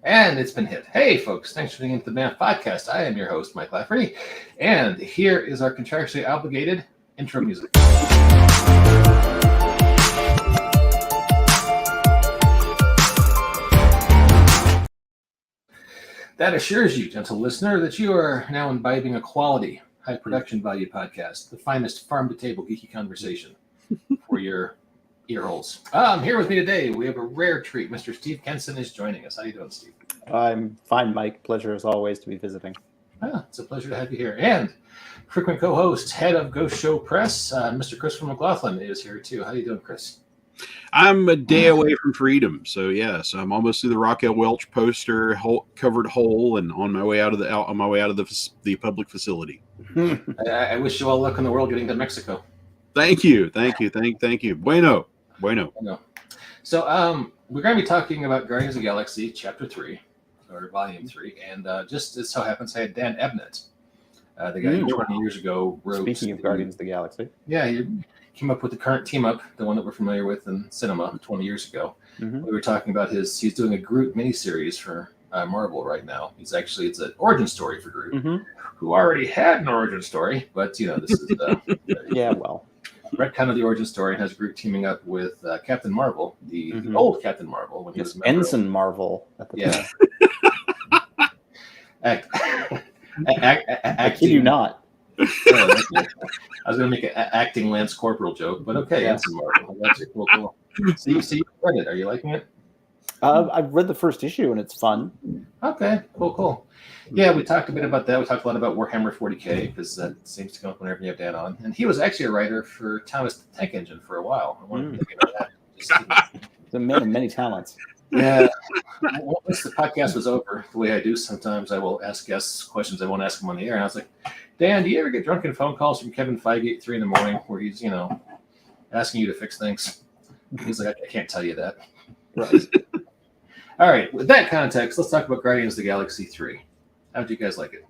And it's been hit. Hey, folks, thanks for tuning into the Math Podcast. I am your host, Mike Lafferty, and here is our contractually obligated intro music. That assures you, gentle listener, that you are now imbibing a quality, high production value podcast, the finest farm-to-table geeky conversation for your ear holes. Here with me today, we have a rare treat. Mr. Steve Kenson is joining us. How you doing, Steve? I'm fine, Mike. Pleasure as always to be visiting. It's a pleasure to have you here. And frequent co-host, head of Ghost Show Press, Mr. Chris McGlothlin is here too. How you doing, Chris? I'm a day away from freedom, so yes, I'm almost through the Raquel Welch poster, covered whole, and on my way out of the public facility. I wish you all luck in the world getting to Mexico. Thank you. Bueno. So we're going to be talking about Guardians of the Galaxy Chapter 3, or Volume 3, and just as so happens, I had Dan Ebnett, the guy who 20 years ago wrote... Speaking of Guardians of the Galaxy. Yeah, he came up with the current team-up, the one that we're familiar with in cinema 20 years ago. Mm-hmm. We were talking about he's doing a Groot miniseries for Marvel right now. It's an origin story for Groot, who already had an origin story, but, this is... retcon of the origin story and has Groot teaming up with Captain Marvel, the old Captain Marvel when he was Ensign Marvel at the time. I kid you not. I was going to make an acting Lance Corporal joke, but okay, yeah. Ensign Marvel. That's cool. So you read it. Are you liking it? I've read the first issue and it's fun. Okay, cool. Yeah, we talked a bit about that. We talked a lot about Warhammer 40K because that seems to come up whenever you have Dan on. And he was actually a writer for Thomas the Tank Engine for a while. I wanted to know that. The man of many talents. Yeah. Once the podcast was over, the way I do sometimes, I will ask guests questions I won't ask them on the air. And I was like, Dan, do you ever get drunken phone calls from Kevin Feige at 3 in the morning where he's, asking you to fix things? He's like, I can't tell you that. Right. All right. With that context, let's talk about Guardians of the Galaxy 3. How did you guys like it?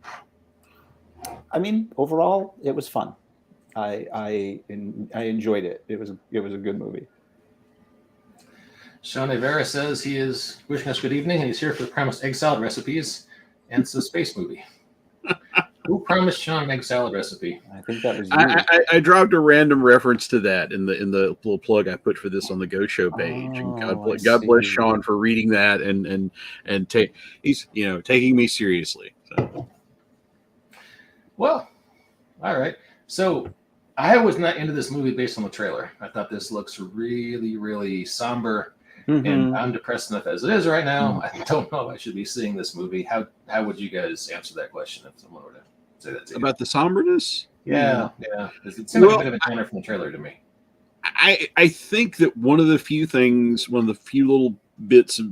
I mean, overall, it was fun. I enjoyed it. It was a good movie. Sean Rivera says he is wishing us good evening, and he's here for the promised egg salad recipes and it's a space movie. Who promised Sean an egg salad recipe? I think that was you. I dropped a random reference to that in the little plug I put for this on the Go Show page. And God bless Sean for reading that and he's taking me seriously. So. Well, all right. So I was not into this movie based on the trailer. I thought this looks really, really somber. And I'm depressed enough as it is right now. I don't know if I should be seeing this movie. How would you guys answer that question if someone were to say that to you? About the somberness? Yeah. It seemed like a bit of a downer from the trailer to me. I think that one of the few little bits of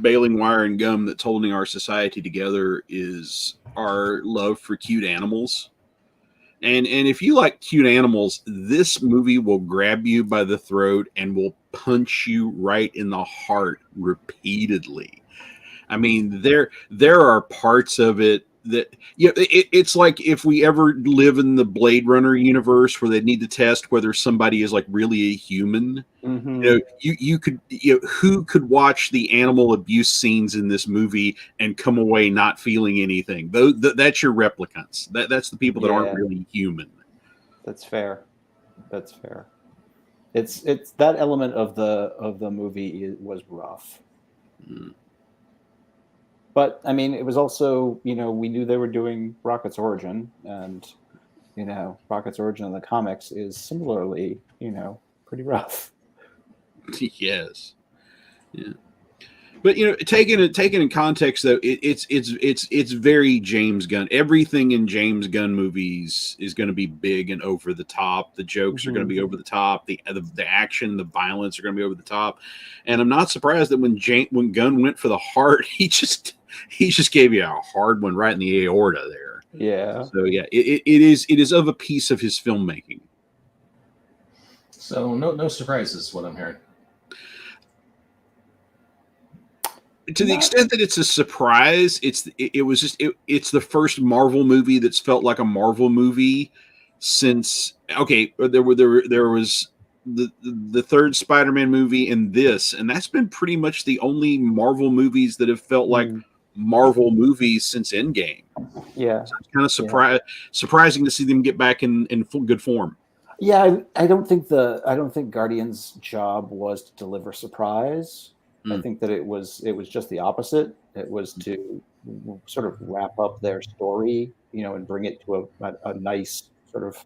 baling wire and gum that's holding our society together is our love for cute animals. And if you like cute animals, this movie will grab you by the throat and will punch you right in the heart repeatedly. I mean, there are parts of it that it's like if we ever live in the Blade Runner universe where they need to test whether somebody is like really a human. You could who could watch the animal abuse scenes in this movie and come away not feeling anything? That's your replicants. That's the people that aren't really human. That's fair. It's that element of the movie was rough. But I mean, it was also, we knew they were doing Rocket's origin, and Rocket's origin in the comics is similarly, pretty rough. Yes. Yeah. But taken in context though, it's very James Gunn. Everything in James Gunn movies is going to be big and over the top. The jokes are going to be over the top. The action, the violence are going to be over the top. And I'm not surprised that when Gunn went for the heart, he just gave you a hard one right in the aorta there. Yeah. So yeah, it is of a piece of his filmmaking. So no surprises, what I'm hearing. To the extent that it's a surprise, it's the first Marvel movie that's felt like a Marvel movie since there was the third Spider-Man movie and this, and that's been pretty much the only Marvel movies that have felt like Marvel movies since Endgame. Yeah, so it's kind of surprising to see them get back in full good form. Yeah, I don't think Guardians' job was to deliver surprise. I think that it was just the opposite. It was to sort of wrap up their story, and bring it to a nice sort of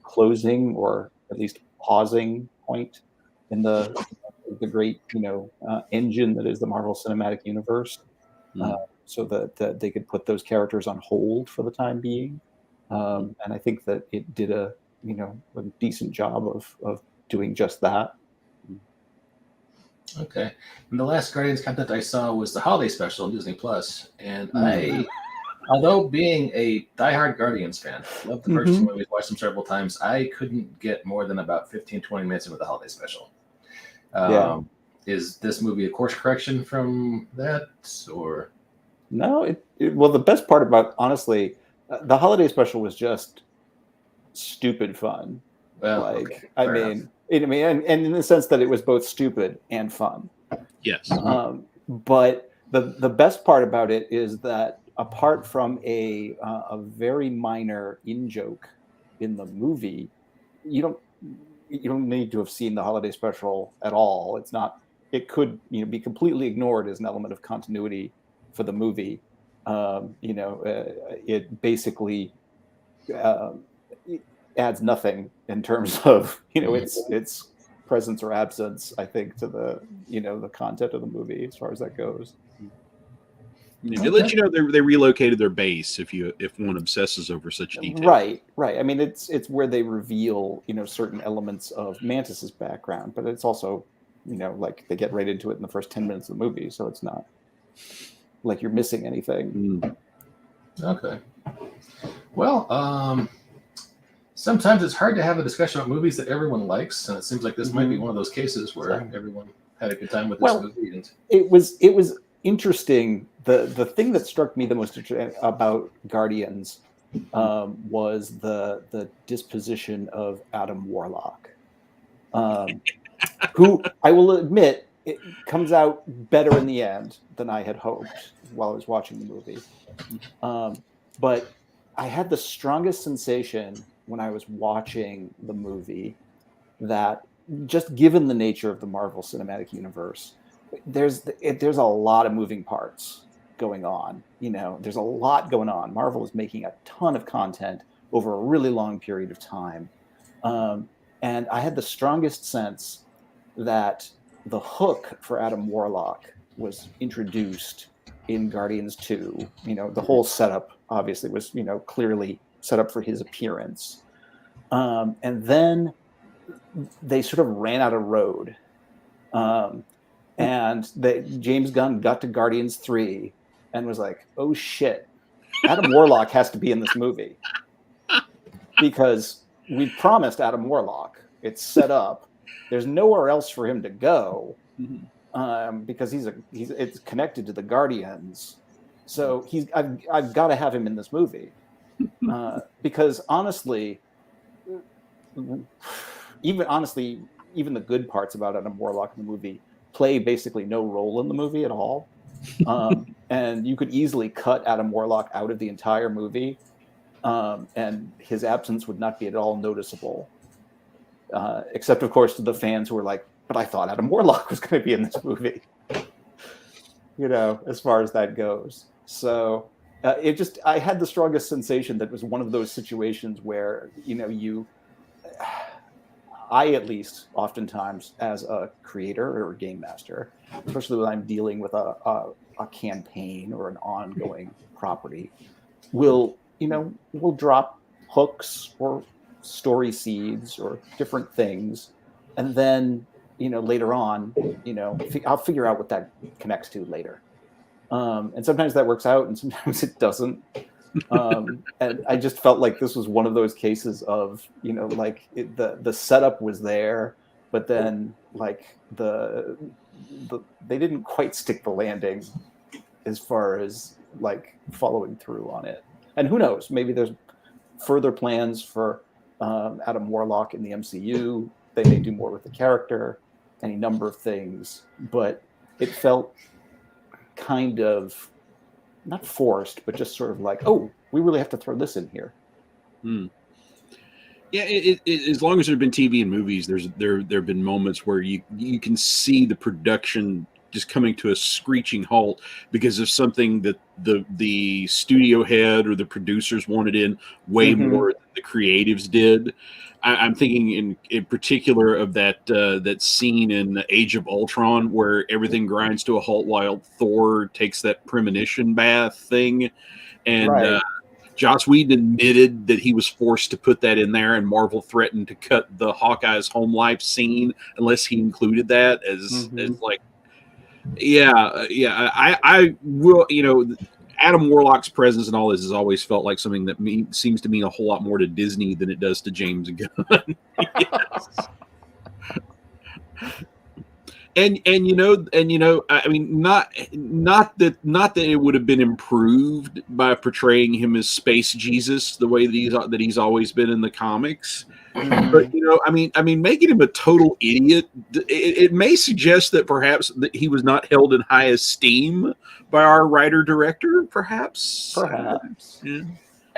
closing, or at least pausing point in the great engine that is the Marvel Cinematic Universe, so that they could put those characters on hold for the time being. And I think that it did a decent job of doing just that. Okay. And the last Guardians content I saw was the holiday special on Disney Plus, and I, although being a diehard Guardians fan, loved the first two movies, watched them several times, I couldn't get more than about 15-20 minutes into the holiday special. Is this movie a course correction from that, or? No, well, the best part about, honestly, the holiday special was just stupid fun. Well, like, okay, and in the sense that it was both stupid and fun. Yes. But the best part about it is that apart from a very minor in-joke in the movie, you don't need to have seen the holiday special at all. It's not. It could be completely ignored as an element of continuity for the movie. It basically it adds nothing in terms of its presence or absence, I think, to the the content of the movie as far as that goes. They let you know they relocated their base if one obsesses over such detail. Right. I mean, it's where they reveal certain elements of Mantis's background, but it's also like they get right into it in the first 10 minutes of the movie, so it's not like you're missing anything. Okay. Well, sometimes it's hard to have a discussion about movies that everyone likes, and it seems like this might be one of those cases where everyone had a good time with this movie. And it was interesting. The thing that struck me the most about Guardians was the disposition of Adam Warlock, who I will admit it comes out better in the end than I had hoped while I was watching the movie. But I had the strongest sensation when I was watching the movie that, just given the nature of the Marvel Cinematic Universe, there's a lot of moving parts going on. There's a lot going on. Marvel is making a ton of content over a really long period of time. And I had the strongest sense that the hook for Adam Warlock was introduced in Guardians 2. The whole setup obviously was, clearly set up for his appearance. And then they sort of ran out of road. And James Gunn got to Guardians 3 and was like, oh shit, Adam Warlock has to be in this movie. Because we promised Adam Warlock. It's set up. There's nowhere else for him to go, because it's connected to the Guardians. So I've got to have him in this movie, because honestly, even the good parts about Adam Warlock in the movie play basically no role in the movie at all. And you could easily cut Adam Warlock out of the entire movie, and his absence would not be at all noticeable. Except, of course, to the fans who were like, but I thought Adam Warlock was going to be in this movie. As far as that goes. So I had the strongest sensation that it was one of those situations where, I, at least, oftentimes, as a creator or a game master, especially when I'm dealing with a campaign or an ongoing property, will drop hooks or story seeds or different things, and then later on I'll figure out what that connects to later, and sometimes that works out and sometimes it doesn't. And I just felt like this was one of those cases of the setup was there, but then they didn't quite stick the landing as far as following through on it. And who knows, maybe there's further plans for Adam Warlock in the MCU. they may do more with the character, any number of things, but it felt kind of not forced, but just sort of like, oh, we really have to throw this in here. Yeah, as long as there have been TV and movies, there have been moments where you can see the production just coming to a screeching halt because of something that the studio head or the producers wanted in way more than the creatives did. I'm thinking in particular of that scene in the Age of Ultron where everything grinds to a halt while Thor takes that premonition bath thing, and Joss Whedon admitted that he was forced to put that in there, and Marvel threatened to cut the Hawkeye's home life scene unless he included that as like, I will, Adam Warlock's presence and all this has always felt like something that seems to mean a whole lot more to Disney than it does to James Gunn. And I mean, not that it would have been improved by portraying him as Space Jesus the way that he's always been in the comics. But I mean, making him a total idiot, it may suggest that perhaps that he was not held in high esteem by our writer director. Perhaps. Yeah.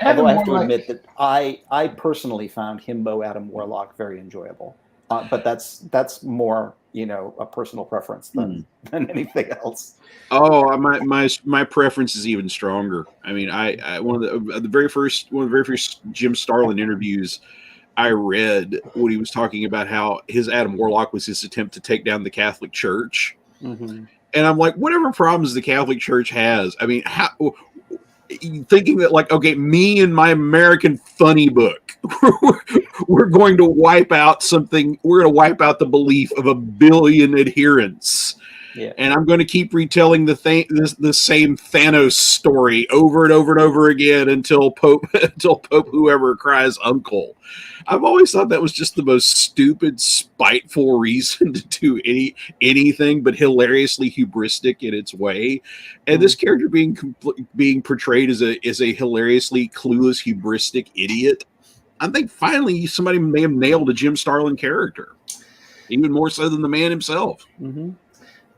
Although I have to admit that I personally found Himbo Adam Warlock very enjoyable, but that's more a personal preference than anything else. Oh, my preference is even stronger. I mean, I one of the very first Jim Starlin interviews I read when he was talking about how his Adam Warlock was his attempt to take down the Catholic Church. And I'm like, whatever problems the Catholic Church has, I mean, how thinking that like, okay, me and my American funny book, we're going to wipe out something. We're going to wipe out the belief of 1 billion adherents. Yeah. And I'm going to keep retelling the same Thanos story over and over and over again until Pope whoever cries uncle. I've always thought that was just the most stupid, spiteful reason to do anything, but hilariously hubristic in its way. And this character being portrayed as a hilariously clueless, hubristic idiot. I think finally somebody may have nailed a Jim Starlin character, even more so than the man himself.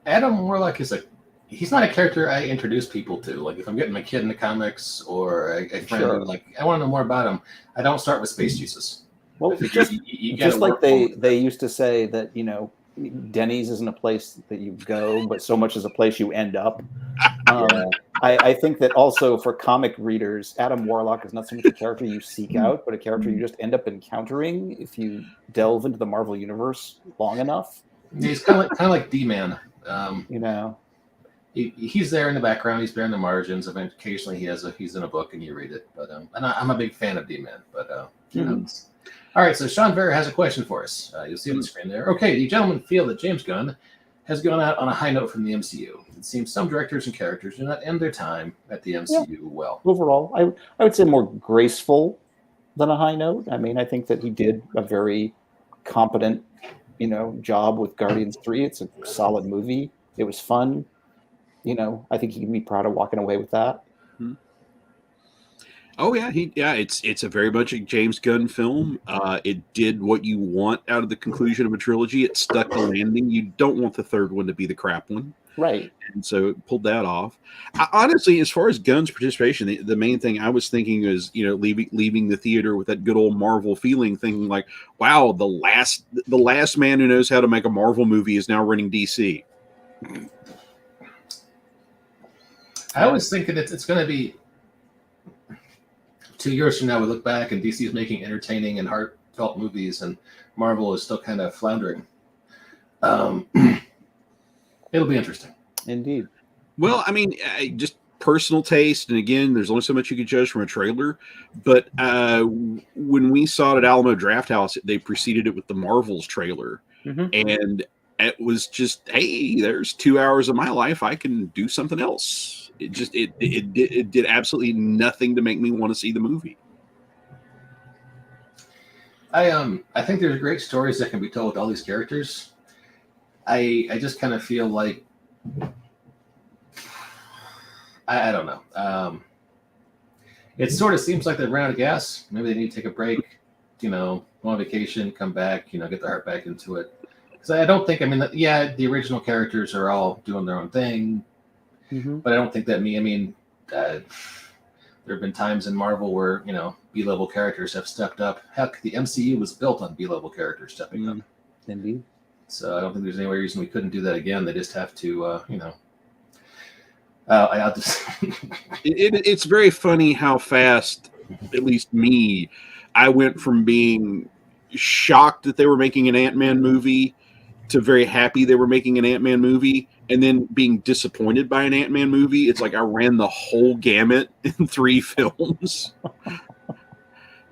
Adam Warlock he's not a character I introduce people to. Like if I'm getting my kid in the comics or a friend who, like, I want to know more about him, I don't start with Space Jesus. Well, just like they used to say that, Denny's isn't a place that you go, but so much as a place you end up. I think that also for comic readers, Adam Warlock is not so much a character you seek out, but a character you just end up encountering if you delve into the Marvel universe long enough. He's kind of like D-Man. He's there in the background. He's there in the margins. Occasionally, he's in a book and you read it. But and I'm a big fan of D-Man. But all right. So Sean Vera has a question for us. You'll see on the screen there. Okay, the gentlemen feel that James Gunn has gone out on a high note from the MCU. It seems some directors and characters do not end their time at the MCU well. Overall, I would say more graceful than a high note. I mean, I think that he did a very competent job with Guardians 3. It's a solid movie. It was fun. I think he can be proud of walking away with that. Oh yeah, it's a very much a James Gunn film. It did what you want out of the conclusion of a trilogy. It stuck the landing. You don't want the third one to be the crap one. Right. And so it pulled that off. Honestly, as far as Gunn's participation, the main thing I was thinking is, leaving the theater with that good old Marvel feeling, thinking like, wow, the last man who knows how to make a Marvel movie is now running DC. I was thinking it's going to be 2 years from now. We look back and DC is making entertaining and heartfelt movies, and Marvel is still kind of floundering. It'll be interesting. Indeed. Well, I mean, just personal taste, and again, there's only so much you can judge from a trailer. But when we saw it at Alamo Drafthouse, they preceded it with the Marvels trailer, and it was just, hey, there's 2 hours of my life I can do something else. It did absolutely nothing to make me want to see the movie. I think there's great stories that can be told with all these characters. I just kind of feel like I don't know. It sort of seems like they ran out of gas. Maybe they need to take a break, go on vacation, come back, get their heart back into it. Because I don't think, the original characters are all doing their own thing, but I don't think that there have been times in Marvel where, B-level characters have stepped up. Heck, the MCU was built on B-level characters stepping up. Indeed. So I don't think there's any reason we couldn't do that again. They just have to, I'll just. It's very funny how fast, at least me, I went from being shocked that they were making an Ant-Man movie to very happy they were making an Ant-Man movie, and then being disappointed by an Ant-Man movie. It's like I ran the whole gamut in 3 films.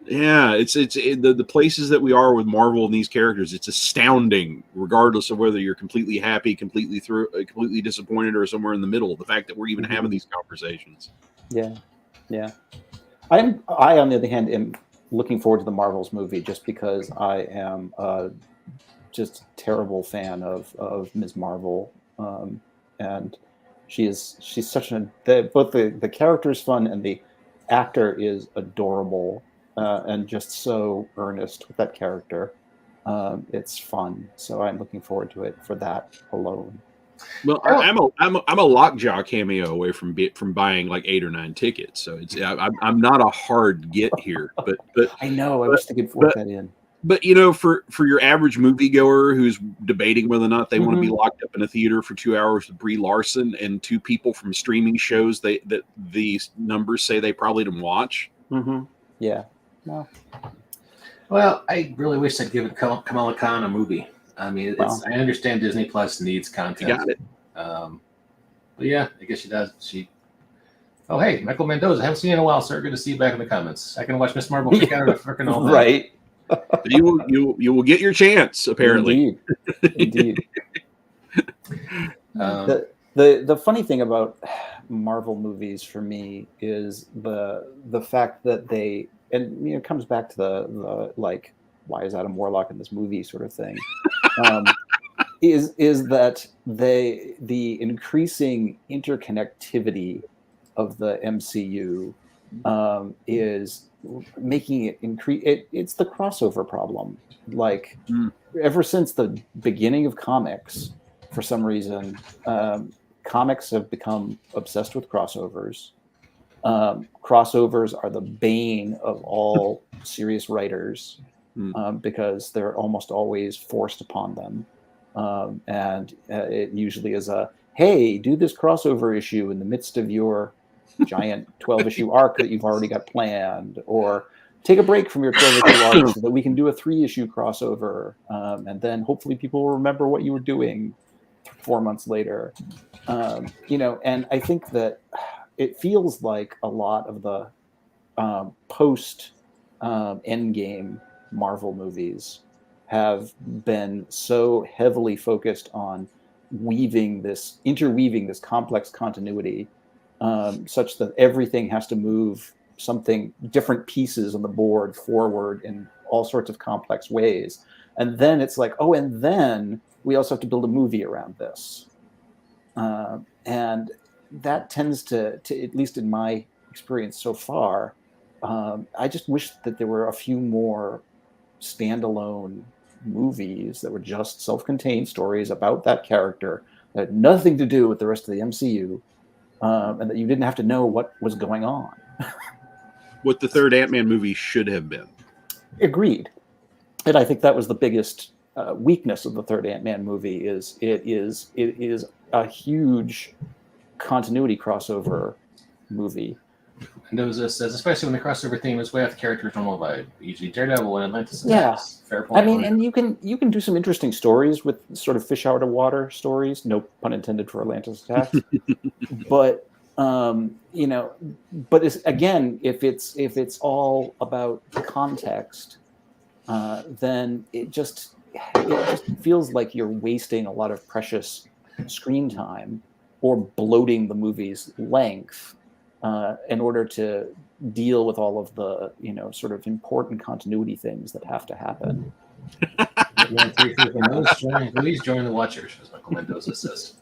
Yeah, it's the places that we are with Marvel and these characters. It's astounding, regardless of whether you're completely happy, completely disappointed, or somewhere in the middle. The fact that we're even having these conversations. Yeah. I on the other hand am looking forward to the Marvels movie just because I am just terrible fan of Ms. Marvel, and she's such both the character is fun and the actor is adorable. And just so earnest with that character. It's fun, so I'm looking forward to it for that alone. Well, I'm a lockjaw cameo away from buying like 8 or 9 tickets, so I'm not a hard get here. But I know I wish they could work that in. But for your average moviegoer who's debating whether or not they want to be locked up in a theater for 2 hours with Brie Larson and 2 people from streaming shows that these numbers say they probably didn't watch. Yeah. No. Well, I really wish I'd given Kamala Khan a movie. I understand Disney Plus needs content. You got it. But yeah, I guess she does. Oh, hey, Michael Mendoza. I haven't seen you in a while, sir. Good to see you back in the comments. I can watch Miss Marvel freak out of freaking all that. Right. You will get your chance, apparently. Indeed. The funny thing about Marvel movies for me is the fact that they, and it comes back to the like, why is Adam Warlock in this movie sort of thing, is that the increasing interconnectivity of the MCU is making it increase. It's the crossover problem. Like ever since the beginning of comics, for some reason, comics have become obsessed with crossovers. Crossovers are the bane of all serious writers because they're almost always forced upon them. And it usually is hey, do this crossover issue in the midst of your giant 12-issue arc that you've already got planned, or take a break from your 12-issue arc so that we can do a 3-issue crossover. And then hopefully people will remember what you were doing 4 months later. And I think that it feels like a lot of the post Endgame Marvel movies have been so heavily focused on interweaving this complex continuity, such that everything has to move something, different pieces on the board forward in all sorts of complex ways. And then it's like, oh, and then we also have to build a movie around this. And that tends to, at least in my experience so far, I just wish that there were a few more standalone movies that were just self-contained stories about that character that had nothing to do with the rest of the MCU, and that you didn't have to know what was going on. What the third Ant-Man movie should have been. Agreed. And I think that was the biggest weakness of the third Ant-Man movie is it is a huge continuity crossover movie. And it was especially when the crossover theme is way off the character's normal vibe. Usually Daredevil and Atlantis. Yeah. Fair point. And you can do some interesting stories with sort of fish out of water stories. No pun intended for Atlantis Attack. But but again, if it's all about context, then it just feels like you're wasting a lot of precious screen time or bloating the movie's length in order to deal with all of the sort of important continuity things that have to happen. Please join the Watchers, as Michael Mendoza says.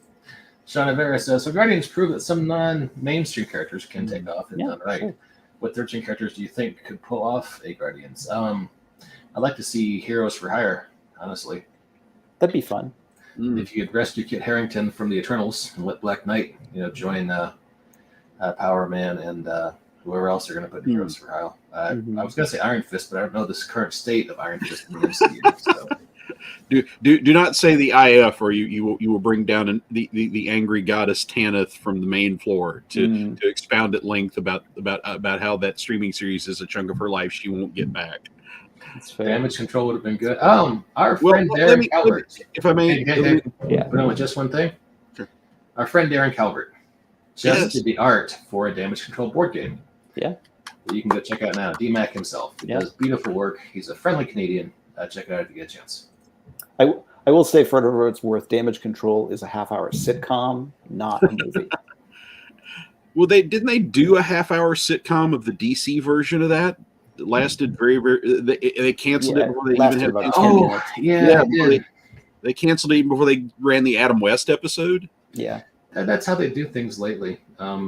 Sean Avera says, so Guardians prove that some non-mainstream characters can take off and done right. Sure. What 13 characters do you think could pull off a Guardians? I'd like to see Heroes for Hire, honestly. That'd be fun. If you could rescue Kit Harington from the Eternals and let Black Knight, join Power Man and whoever else they're going to put in Heroes for Hire. I was going to say Iron Fist, but I don't know this current state of Iron Fist in the MCU. So. Do not say the IF, or you will bring down the angry goddess Tanith from the main floor to expound at length about how that streaming series is a chunk of her life she won't get back. That's fair. Damage Control would have been good. Our friend Darren Calvert. If I may, with just one thing. Sure. Our friend Darren Calvert just did the art for a Damage Control board game. Yeah. That you can go check out now. DMAC himself. He does beautiful work. He's a friendly Canadian. Check it out if you get a chance. I will say, for whatever it's worth, Damage Control is a half-hour sitcom, not a movie. Well, didn't they do a half-hour sitcom of the DC version of that? It lasted very, very. They canceled it before they even had. About 10 minutes. They canceled it even before they ran the Adam West episode. Yeah, that's how they do things lately. There's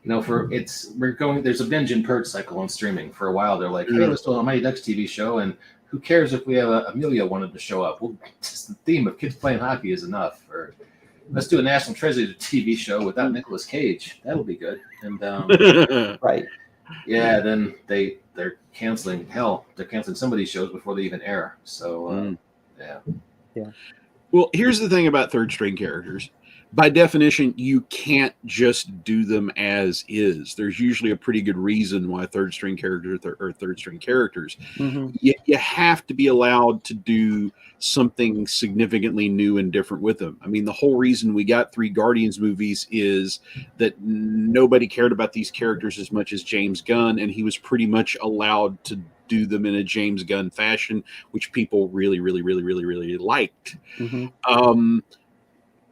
a binge and purge cycle on streaming. For a while, they're like, hey, let's do a Mighty Ducks TV show, and who cares if we have Amelia wanted to show up? Well, just the theme of kids playing hockey is enough. Or let's do a National Treasure TV show without Nicolas Cage. That'll be good. And right. Yeah, then they're canceling. Hell, they're canceling some of these shows before they even air. So yeah. Well, here's the thing about third string characters. By definition, you can't just do them as is. There's usually a pretty good reason why third string characters are third string characters. You have to be allowed to do something significantly new and different with them. I mean, the whole reason we got 3 Guardians movies is that nobody cared about these characters as much as James Gunn, and he was pretty much allowed to do them in a James Gunn fashion, which people really, really, really, really, really liked.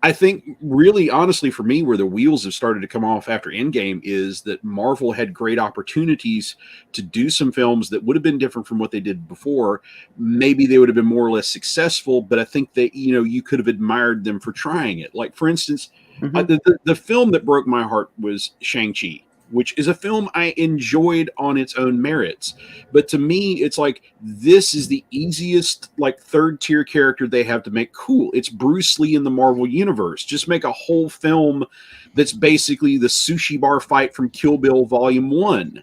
I think really, honestly, for me, where the wheels have started to come off after Endgame is that Marvel had great opportunities to do some films that would have been different from what they did before. Maybe they would have been more or less successful, but I think that, you could have admired them for trying it. Like, for instance, the film that broke my heart was Shang-Chi, which is a film I enjoyed on its own merits. But to me, it's like, this is the easiest, like, third tier character they have to make cool. It's Bruce Lee in the Marvel Universe. Just make a whole film that's basically the sushi bar fight from Kill Bill Volume 1.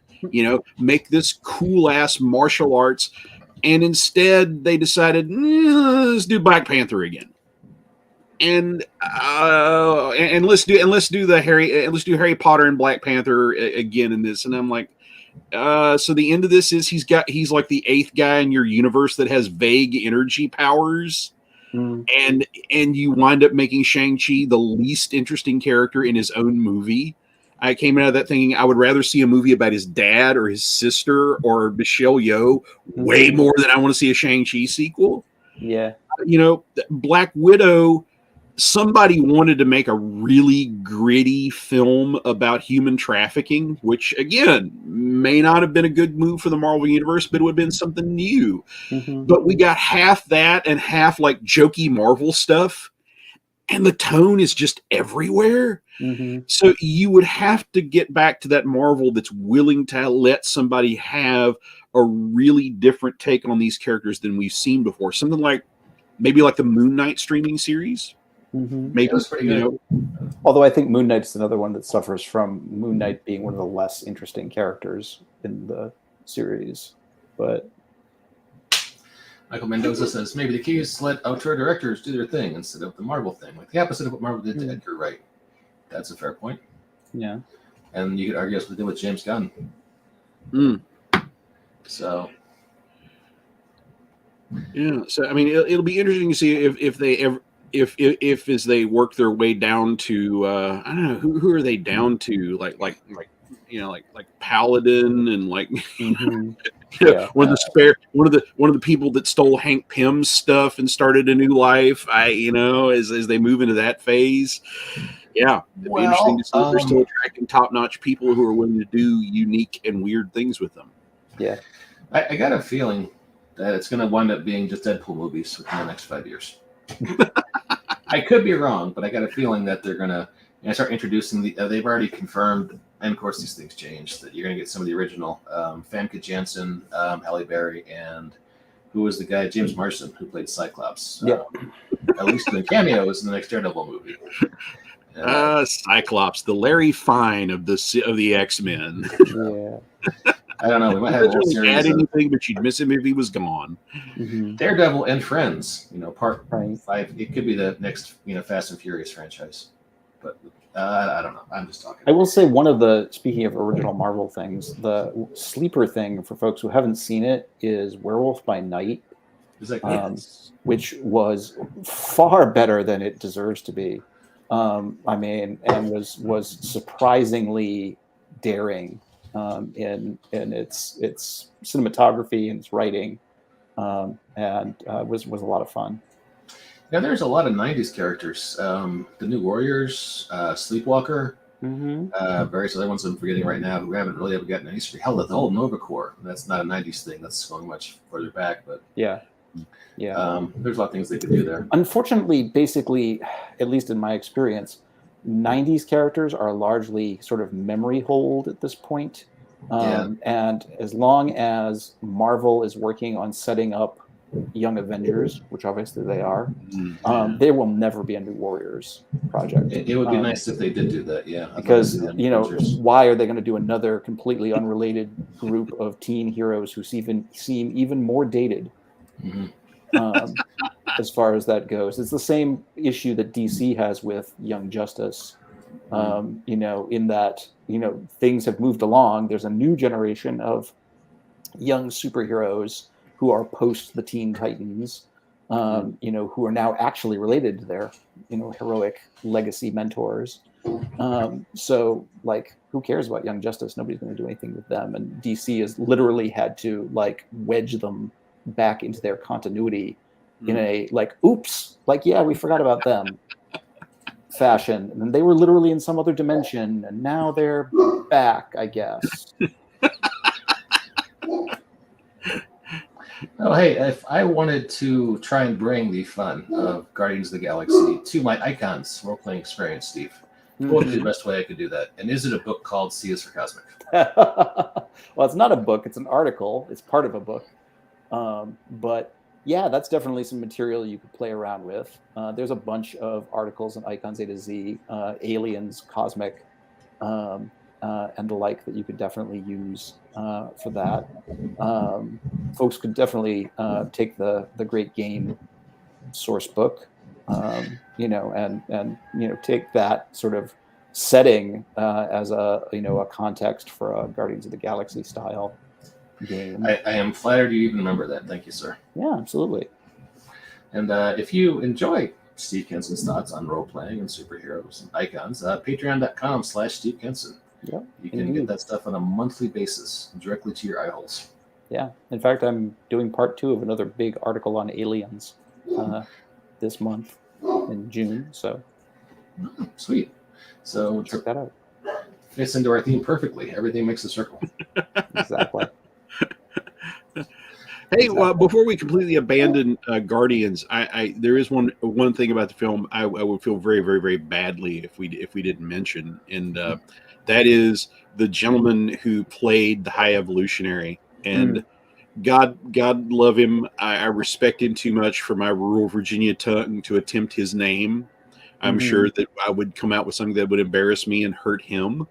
Make this cool ass martial arts. And instead they decided, let's do Black Panther again. And let's do Harry Potter and Black Panther again in this. And I'm like, so the end of this is he's like the 8th guy in your universe that has vague energy powers. And you wind up making Shang-Chi the least interesting character in his own movie. I came out of that thinking I would rather see a movie about his dad or his sister or Michelle Yeoh way more than I want to see a Shang-Chi sequel. Yeah. Black Widow, somebody wanted to make a really gritty film about human trafficking, which, again, may not have been a good move for the Marvel Universe, but it would have been something new. But we got half that and half, like, jokey Marvel stuff, and the tone is just everywhere. So you would have to get back to that Marvel that's willing to let somebody have a really different take on these characters than we've seen before. Something like, maybe like the Moon Knight streaming series. Maybe That's pretty good. Although I think Moon Knight's another one that suffers from Moon Knight being one of the less interesting characters in the series. But Michael Mendoza says maybe the key is to let auteur directors do their thing instead of the Marvel thing, like the opposite of what Marvel did to Edgar Wright. That's a fair point. Yeah, and you could argue that's what they did with James Gunn. So. Yeah, so I mean, it'll be interesting to see if they ever. If as they work their way down to I don't know who are they down to like Paladin and like one of the people that stole Hank Pym's stuff and started a new life. As they move into that phase, it'd be interesting to see if they're still attracting top-notch people who are willing to do unique and weird things with them. Yeah, I got a feeling that it's going to wind up being just Deadpool movies within the next 5 years. I could be wrong, but I got a feeling that they're going to start introducing they've already confirmed, And of course, these things change. That you're going to get some of the original Famke Janssen, Halle Berry, and who was the guy, James Marsden, who played Cyclops. At least doing cameos in the next Daredevil movie. Cyclops, the Larry Fine of the X-Men. Yeah. I don't know. We might have a whole really series add of anything, but you'd miss him if he was gone. Daredevil and Friends. Part Right. 5. It could be the next, Fast and Furious franchise. But I don't know. I'm just talking. I will say speaking of original Marvel things, the sleeper thing for folks who haven't seen it is Werewolf by Night, which was far better than it deserves to be. And was surprisingly daring in its cinematography and its writing, and was a lot of fun. Yeah, there's a lot of '90s characters. The New Warriors, Sleepwalker, various other ones I'm forgetting right now who haven't really ever gotten any history. Hell, the whole Nova Corps. That's not a '90s thing. That's going much further back, but yeah. There's a lot of things they could do there. Unfortunately, basically, at least in my experience, 90s characters are largely sort of memory hold at this point. And as long as Marvel is working on setting up Young Avengers, which obviously they are, there will never be a New Warriors project. It would be nice if they did do that, because why are they going to do another completely unrelated group of teen heroes who seem even more dated? As far as that goes, it's the same issue that DC has with Young Justice. In that things have moved along. There's a new generation of young superheroes who are post the Teen Titans, who are now actually related to their heroic legacy mentors. So who cares about Young Justice? Nobody's going to do anything with them, and DC has literally had to wedge them back into their continuity in a oops, we forgot about them fashion, and they were literally in some other dimension, and now they're back, I guess. Oh, hey, if I wanted to try and bring the fun of Guardians of the Galaxy to my Icons role-playing experience, Steve, what would be the best way I could do that? And is it a book called C is for Cosmic? Well, it's not a book. It's an article. It's part of a book. But yeah, that's definitely some material you could play around with. There's a bunch of articles in Icons A to Z, aliens, cosmic, and the like that you could definitely use for that. Folks could definitely take the Great Game source book, and take that sort of setting as a context for a Guardians of the Galaxy style game. I am flattered you even remember that. Thank you, sir. Yeah, absolutely. And if you enjoy Steve Kenson's thoughts on role-playing and superheroes and icons, patreon.com/Steve Kenson. Yep, you can get that stuff on a monthly basis directly to your eye holes. Yeah. In fact, I'm doing part 2 of another big article on aliens this month in June. So sweet. So check that out. Fits into our theme perfectly. Everything makes a circle. Exactly. Hey, well, before we completely abandon Guardians, there is one thing about the film I would feel very, very, very badly if we didn't mention, and that is the gentleman who played the High Evolutionary. And God love him. I respect him too much for my rural Virginia tongue to attempt his name. I'm sure that I would come out with something that would embarrass me and hurt him.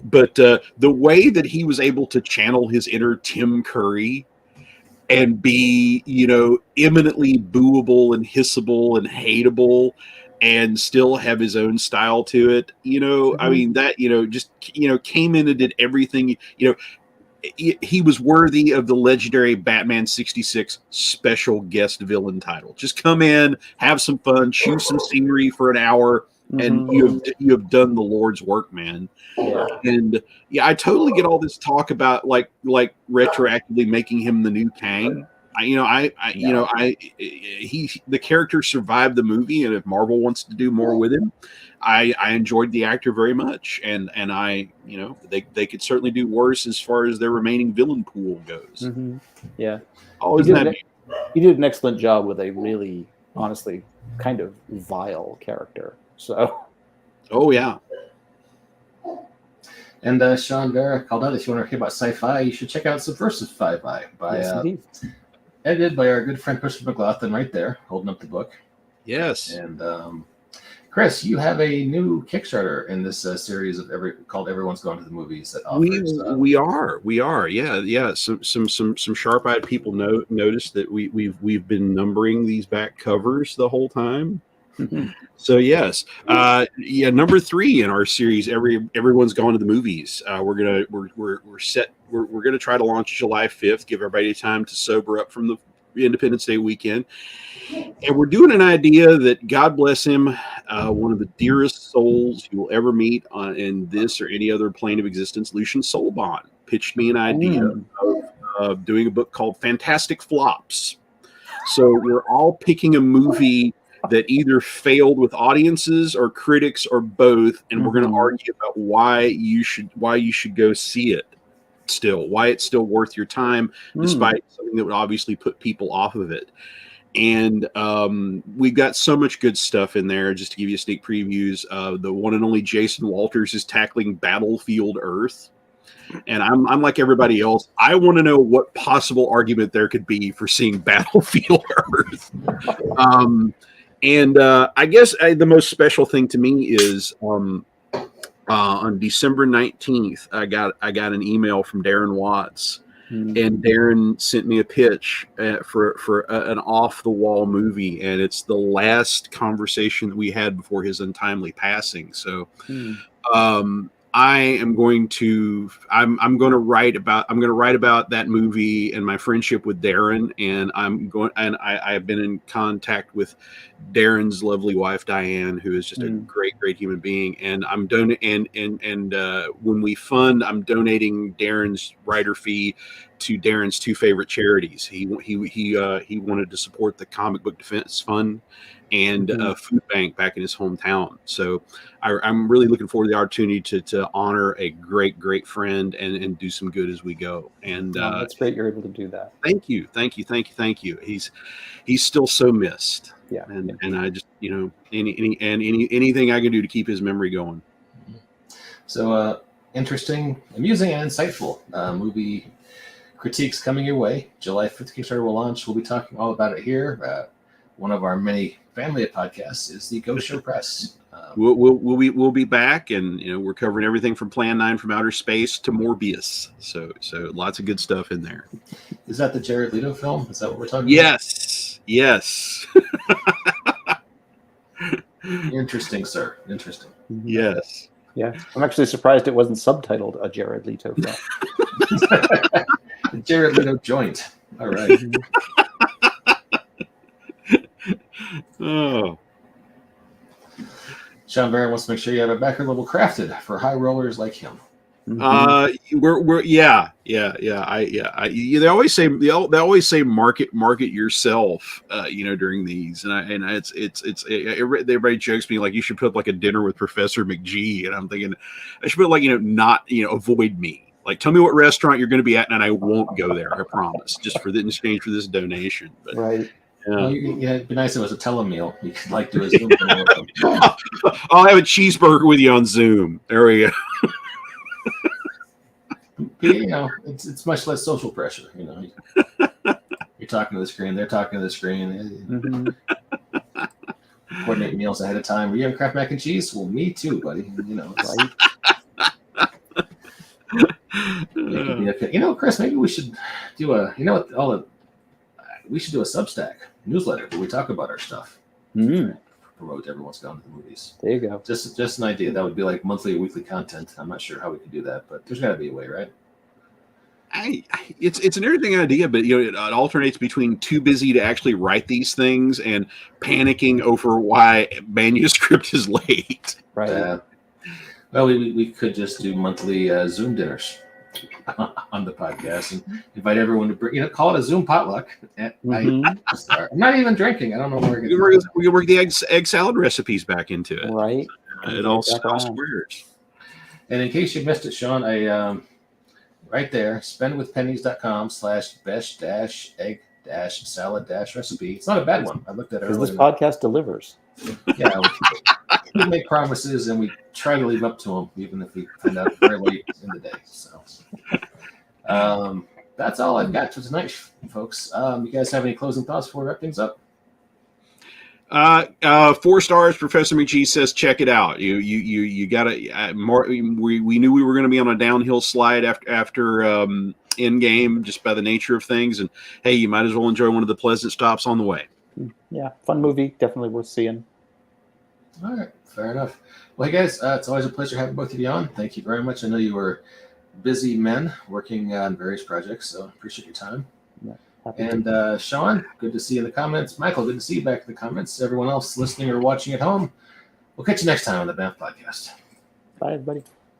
But the way that he was able to channel his inner Tim Curry and be, eminently booable and hissable and hateable and still have his own style to it, I mean, that, just, came in and did everything, he was worthy of the legendary Batman 66 special guest villain title. Just come in, have some fun, shoot some scenery for an hour, and you have done the Lord's work, man. Yeah. And I totally get all this talk about like retroactively making him the new Kang. The character survived the movie, and if Marvel wants to do more with him, I enjoyed the actor very much, and they could certainly do worse as far as their remaining villain pool goes. Yeah, He did an excellent job with a really, honestly, kind of vile character. So, oh yeah, And Sean Vera called out, if you want to hear about sci-fi, you should check out Subversive Sci-Fi edited by our good friend Chris McGlothlin right there, holding up the book. Yes. And Chris, you have a new Kickstarter in this series of called Everyone's Going to the Movies. That offers, we are, yeah. Some sharp-eyed people noticed that we've been numbering these back covers the whole time. So yes, number 3 in our series. Everyone's Gone to the Movies. We're gonna try to launch July 5th. Give everybody time to sober up from the Independence Day weekend. And we're doing an idea that, God bless him, one of the dearest souls you will ever meet in this or any other plane of existence, Lucian Solbon, pitched me an idea of doing a book called Fantastic Flops. So we're all picking a movie that either failed with audiences or critics or both, and we're going to argue about why you should go see it. Why it's still worth your time, despite something that would obviously put people off of it. And we've got so much good stuff in there. Just to give you sneak previews, the one and only Jason Walters is tackling Battlefield Earth. And I'm like everybody else. I want to know what possible argument there could be for seeing Battlefield Earth. I guess the most special thing to me is on December 19th, I got an email from Darren Watts. And Darren sent me a pitch for an off-the-wall movie, and it's the last conversation that we had before his untimely passing. So, I'm going to write about that movie and my friendship with Darren, and I've been in contact with Darren's lovely wife Diane, who is just a great human being, and I'm when we fund, I'm donating Darren's writer fee to Darren's 2 favorite charities. He wanted to support the Comic Book Defense Fund and food bank back in his hometown. So I'm really looking forward to the opportunity to honor a great friend and do some good as we go. And that's great you're able to do that. Thank you. He's still so missed. Yeah. And I just, anything I can do to keep his memory going. So interesting, amusing, and insightful movie critiques coming your way. July 5th Kickstarter will launch. We'll be talking all about it here. One of our many family of podcasts is the Ghost Show Press. We'll be back, and we're covering everything from Plan 9 from Outer Space to Morbius. So lots of good stuff in there. Is that the Jared Leto film? Is that what we're talking about? Yes. Interesting, sir. Interesting. Yes. Yeah, I'm actually surprised it wasn't subtitled a Jared Leto film. Jared Leto joint. All right. Oh. Sean Barron wants to make sure you have a backer level crafted for high rollers like him. They always say market yourself, during these, and everybody jokes me like you should put up like a dinner with Professor McGee, and I'm thinking I should put like not avoid me. Like, tell me what restaurant you're going to be at, and I won't go there. I promise. Just in exchange for this donation. But, right. It'd be nice if it was a telemeal. You could like do a Zoom. I'll have a cheeseburger with you on Zoom. There we go. It's much less social pressure. You're talking to the screen. They're talking to the screen. Coordinate meals ahead of time. Are you having Kraft mac and cheese? Well, me too, buddy. Right. Chris, maybe we should do we should do a Substack newsletter where we talk about our stuff. Promote Everyone's Gone to the Movies. There you go. Just an idea. That would be like monthly or weekly content. I'm not sure how we could do that, but there's got to be a way, right? It's an interesting idea, but it alternates between too busy to actually write these things and panicking over why manuscript is late. Right. Well, we could just do monthly Zoom dinners on the podcast and invite everyone to bring, call it a Zoom potluck. I'm not even drinking. I don't know where we can work the egg salad recipes back into it. Right. It all squares. And in case you missed it, Sean, I right there, spendwithpennies.com/best-egg-salad-recipe. It's not a bad one. I looked at it earlier. This podcast delivers. Yeah. we make promises and we try to live up to them, even if we find out very late in the day. So that's all I've got for tonight, folks. You guys have any closing thoughts before we wrap things up? 4 stars. Professor McGee says, check it out. You gotta more. We knew we were going to be on a downhill slide after Endgame, just by the nature of things. And hey, you might as well enjoy one of the pleasant stops on the way. Yeah, fun movie, definitely worth seeing. All right, fair enough. Well, hey guys, it's always a pleasure having both of you on. Thank you very much. I know you were busy men working on various projects, so appreciate your time. Yeah, and Sean, good to see you in the comments. Michael, good to see you back in the comments. Everyone else listening or watching at home, we'll catch you next time on the Banff Podcast. Bye, everybody.